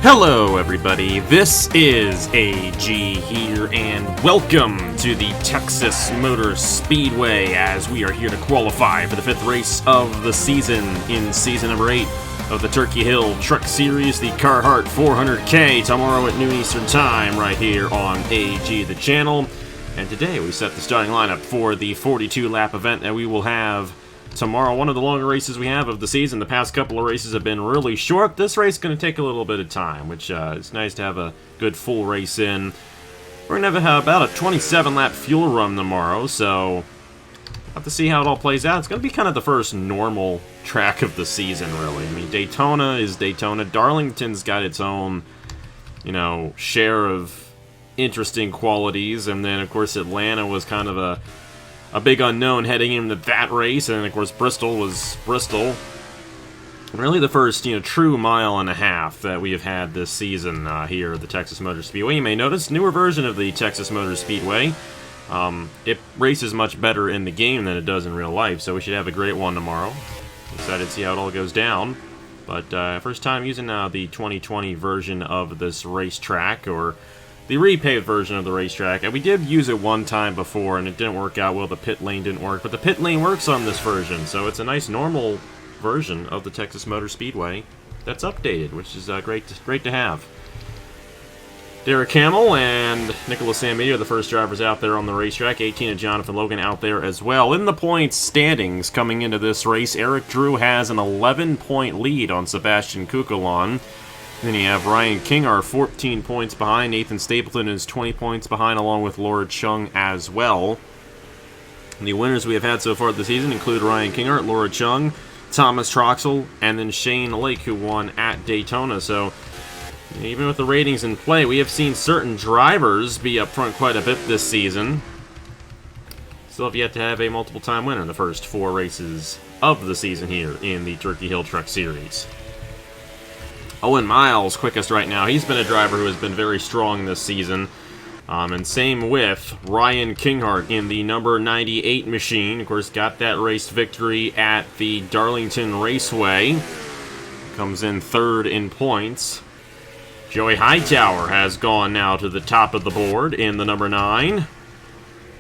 Hello everybody, this is AG here, and welcome to the Texas Motor Speedway as we are here to qualify for the 5th race of the season in season number 8 of the Turkey Hill Truck Series, the Carhartt 400K, tomorrow at noon Eastern Time right here on AG the channel. And today we set the starting lineup for the 42-lap event that we will have tomorrow, one of the longer races we have of the season. The past couple of races have been really short. This race is going to take a little bit of time, which it's nice to have a good full race in. We're going to have about a 27-lap fuel run tomorrow, so we'll have to see how it all plays out. It's going to be kind of the first normal track of the season, really. I mean, Daytona is Daytona. Darlington's got its own, share of interesting qualities, and then, of course, Atlanta was kind of a big unknown heading into that race, and of course Bristol was Bristol. Really the first, true mile and a half that we have had this season here at the Texas Motor Speedway. You may notice, newer version of the Texas Motor Speedway. It races much better in the game than it does in real life, so we should have a great one tomorrow. Excited to see how it all goes down. But first time using the 2020 version of this racetrack, or the repaved version of the racetrack. And we did use it one time before, and it didn't work out well. The pit lane didn't work, but the pit lane works on this version, so it's a nice normal version of the Texas Motor Speedway that's updated, which is great to have. Derek Hamill and Nicholas Samedi are the first drivers out there on the racetrack. 18 and Jonathan Logan out there as well. In the points standings coming into this race, Eric Drew has an 11-point lead on Sebastian Kukulon. Then you have Ryan Kinghart 14 points behind. Nathan Stapleton is 20 points behind, along with Laura Chung as well. And the winners we have had so far this season include Ryan Kinghart, Laura Chung, Thomas Troxel, and then Shane Lake, who won at Daytona. So even with the ratings in play, we have seen certain drivers be up front quite a bit this season. Still have yet to have a multiple-time winner in the first 4 races of the season here in the Turkey Hill Truck Series. Owen Miles, quickest right now. He's been a driver who has been very strong this season. And same with Ryan Kinghart in the number 98 machine. Of course, got that race victory at the Darlington Raceway. Comes in 3rd in points. Joey Hightower has gone now to the top of the board in the number 9.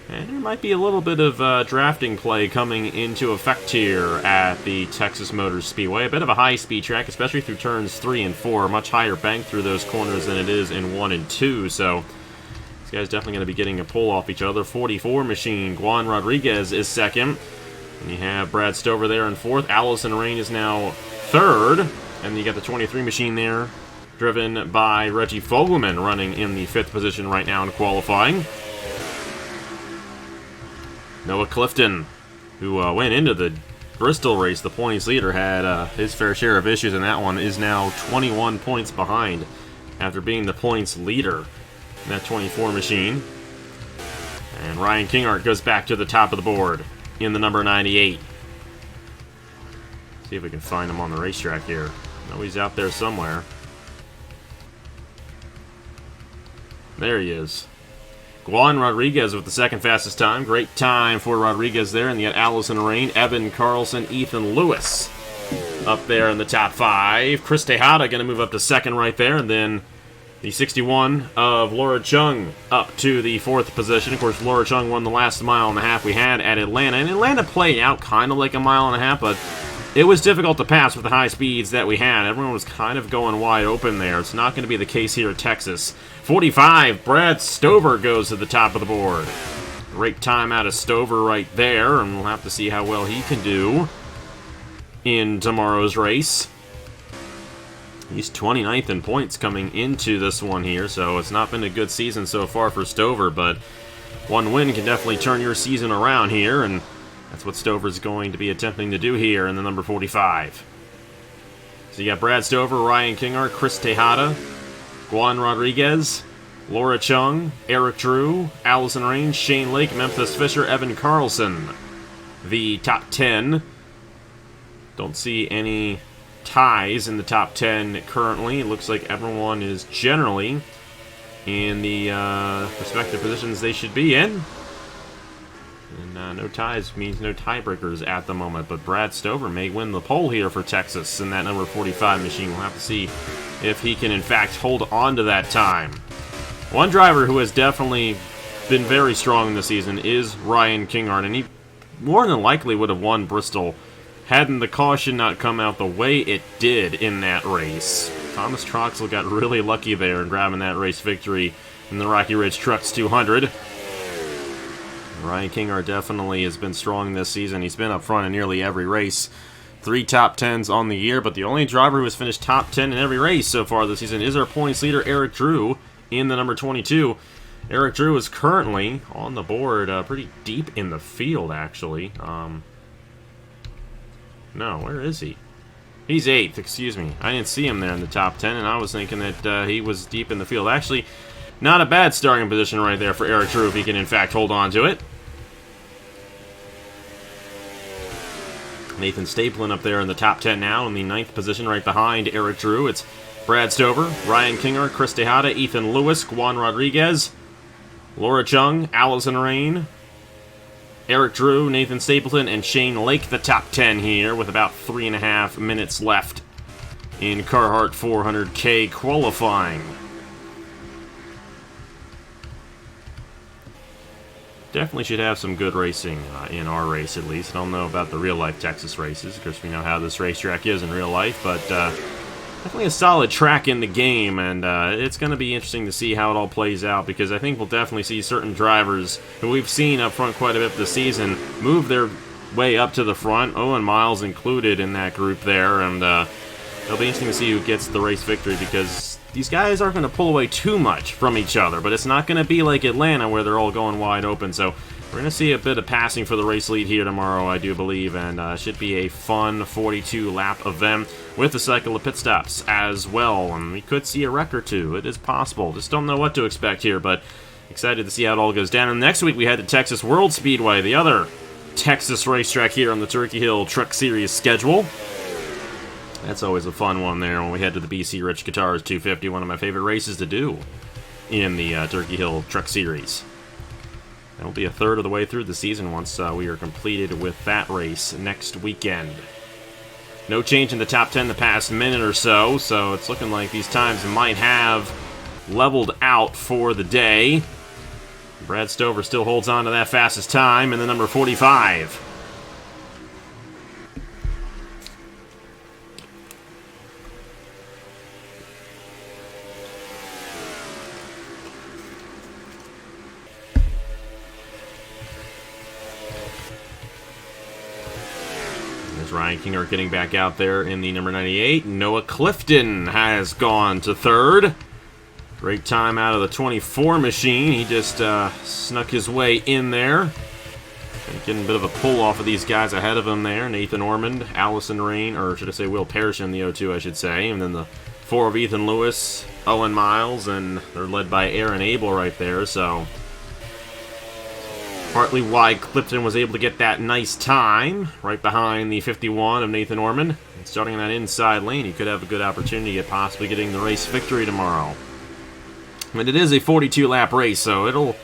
And there might be a little bit of drafting play coming into effect here at the Texas Motor Speedway. A bit of a high-speed track, especially through turns 3 and 4. Much higher bank through those corners than it is in 1 and 2. So these guys definitely going to be getting a pull off each other. 44 machine, Juan Rodriguez is 2nd. And you have Brad Stover there in 4th. Allison Rain is now 3rd. And then you got the 23 machine there, driven by Reggie Fogelman, running in the 5th position right now in qualifying. Noah Clifton, who went into the Bristol race, the points leader, had his fair share of issues in that one, is now 21 points behind after being the points leader in that 24 machine. And Ryan Kinghart goes back to the top of the board in the number 98. See if we can find him on the racetrack here. I know he's out there somewhere. There he is. Juan Rodriguez with the 2nd fastest time. Great time for Rodriguez there. And you got Allison Rain, Evan Carlson, Ethan Lewis up there in the top 5. Chris Tejada going to move up to 2nd right there. And then the 61 of Laura Chung up to the 4th position. Of course, Laura Chung won the last mile and a half we had at Atlanta. And Atlanta played out kind of like a mile and a half, but it was difficult to pass with the high speeds that we had. Everyone was kind of going wide open there. It's not going to be the case here at Texas. 45, Brad Stover goes to the top of the board. Great time out of Stover right there, and we'll have to see how well he can do in tomorrow's race. He's 29th in points coming into this one here, so it's not been a good season so far for Stover, but one win can definitely turn your season around here, and that's what Stover's going to be attempting to do here in the number 45. So you got Brad Stover, Ryan Kinghart, Chris Tejada, Juan Rodriguez, Laura Chung, Eric Drew, Allison Rain, Shane Lake, Memphis Fisher, Evan Carlson. The top 10. Don't see any ties in the top 10 currently. It looks like everyone is generally in the respective positions they should be in. And no ties means no tiebreakers at the moment, but Brad Stover may win the pole here for Texas in that number 45 machine. We'll have to see if he can, in fact, hold on to that time. One driver who has definitely been very strong this season is Ryan Kinghart, and he more than likely would have won Bristol hadn't the caution not come out the way it did in that race. Thomas Troxel got really lucky there in grabbing that race victory in the Rocky Ridge Trucks 200. Ryan Kinghart definitely has been strong this season. He's been up front in nearly every race. 3 top 10s on the year, but the only driver who has finished top 10 in every race so far this season is our points leader, Eric Drew, in the number 22. Eric Drew is currently on the board pretty deep in the field, actually. No, where is he? He's 8th, excuse me. I didn't see him there in the top 10, and I was thinking that he was deep in the field. Actually, not a bad starting position right there for Eric Drew if he can, in fact, hold on to it. Nathan Stapleton up there in the top 10 now in the 9th position right behind Eric Drew. It's Brad Stover, Ryan Kinghart, Chris Tejada, Ethan Lewis, Juan Rodriguez, Laura Chung, Allison Rain, Eric Drew, Nathan Stapleton, and Shane Lake, the top 10 here with about 3.5 minutes left in Carhartt 400K qualifying. Definitely should have some good racing in our race, at least. I don't know about the real-life Texas races. Of course, we know how this racetrack is in real life, but definitely a solid track in the game, and it's going to be interesting to see how it all plays out, because I think we'll definitely see certain drivers who we've seen up front quite a bit this season move their way up to the front, Owen Miles included in that group there, and it'll be interesting to see who gets the race victory, because these guys aren't going to pull away too much from each other, but it's not going to be like Atlanta where they're all going wide open, so we're going to see a bit of passing for the race lead here tomorrow, I do believe, and should be a fun 42-lap event with a cycle of pit stops as well, and we could see a wreck or two. It is possible. Just don't know what to expect here, but excited to see how it all goes down. And next week we head to Texas World Speedway, the other Texas racetrack here on the Turkey Hill Truck Series schedule. That's always a fun one there when we head to the BC Rich Guitars 250, one of my favorite races to do in the Turkey Hill Truck Series. That'll be a third of the way through the season once we are completed with that race next weekend. No change in the top 10 the past minute or so, so it's looking like these times might have leveled out for the day. Brad Stover still holds on to that fastest time in the number 45. Ryan Kinghart getting back out there in the number 98. Noah Clifton has gone to 3rd. Great time out of the 24 machine. He just snuck his way in there. Getting a bit of a pull off of these guys ahead of him there. Nathan Ormond, Allison Rain, or should I say Will Parrish in the O2, I should say. And then the 4 of Ethan Lewis, Owen Miles, and they're led by Aaron Abel right there, so partly why Clifton was able to get that nice time right behind the 51 of Nathan Ormond. And starting in that inside lane, he could have a good opportunity at possibly getting the race victory tomorrow. And it is a 42-lap race, so it'll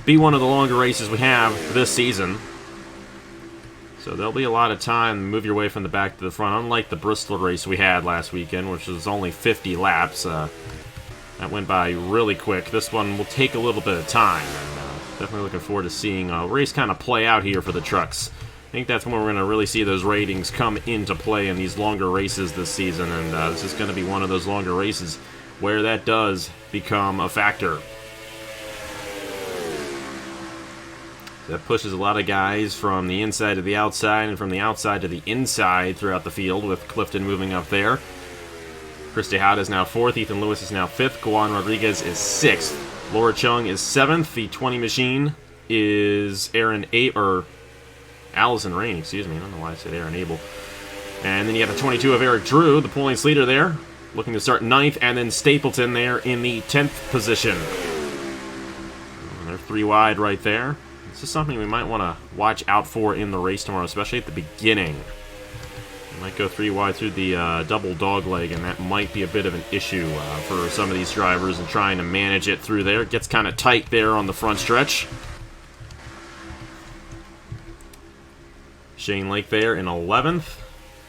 be one of the longer races we have this season. So there'll be a lot of time to move your way from the back to the front, unlike the Bristol race we had last weekend, which was only 50 laps. That went by really quick. This one will take a little bit of time. Definitely looking forward to seeing a race kind of play out here for the trucks. I think that's when we're going to really see those ratings come into play in these longer races this season, and this is going to be one of those longer races where that does become a factor. That pushes a lot of guys from the inside to the outside and from the outside to the inside throughout the field, with Clifton moving up there. Chris Tejada is now 4th, Ethan Lewis is now 5th, Juan Rodriguez is 6th. Laura Chung is 7th. The 20 machine is Allison Rain, excuse me. I don't know why I said Aaron Abel. And then you have the 22 of Eric Drew, the points leader there, looking to start 9th, and then Stapleton there in the 10th position. And they're 3 wide right there. This is something we might want to watch out for in the race tomorrow, especially at the beginning. Might go 3 wide through the double dog leg, and that might be a bit of an issue for some of these drivers and trying to manage it through there. It gets kind of tight there on the front stretch. Shane Lake there in 11th.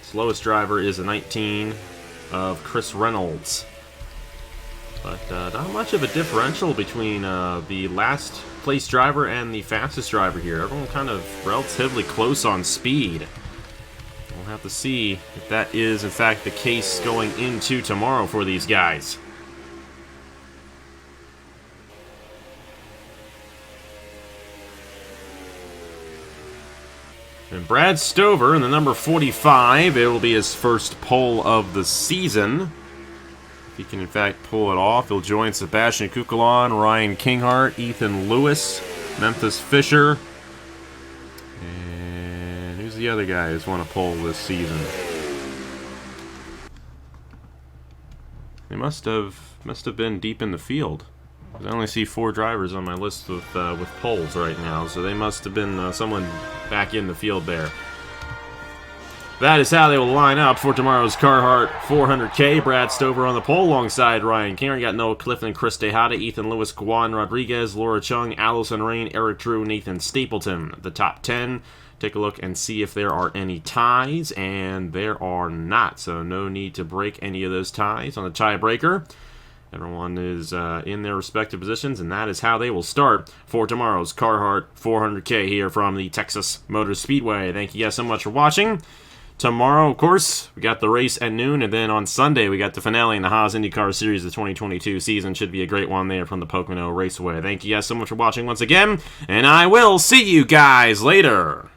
Slowest driver is a 19 of Chris Reynolds. But not much of a differential between the last place driver and the fastest driver here. Everyone kind of relatively close on speed. We'll have to see if that is, in fact, the case going into tomorrow for these guys. And Brad Stover in the number 45. It will be his first pole of the season. If he can, in fact, pull it off, he'll join Sebastian Kukulon, Ryan Carhartt, Ethan Lewis, Memphis Fisher. And who's the other guy who's won a pole this season? They must have been deep in the field. I only see 4 drivers on my list with poles right now, so they must have been someone back in the field there. That is how they will line up for tomorrow's Carhartt 400K. Brad Stover on the pole alongside Ryan Karen. Got Noah Clifton, Chris Tejada, Ethan Lewis, Juan Rodriguez, Laura Chung, Allison Rain, Eric Drew, Nathan Stapleton. The top 10. Take a look and see if there are any ties, and there are not, so no need to break any of those ties on the tiebreaker. Everyone is in their respective positions, and that is how they will start for tomorrow's Carhartt 400K here from the Texas Motor Speedway. Thank you guys so much for watching. Tomorrow, of course, we got the race at noon, and then on Sunday, we got the finale in the Haas IndyCar Series, the 2022 season. Should be a great one there from the Pocono Raceway. Thank you guys so much for watching once again, and I will see you guys later.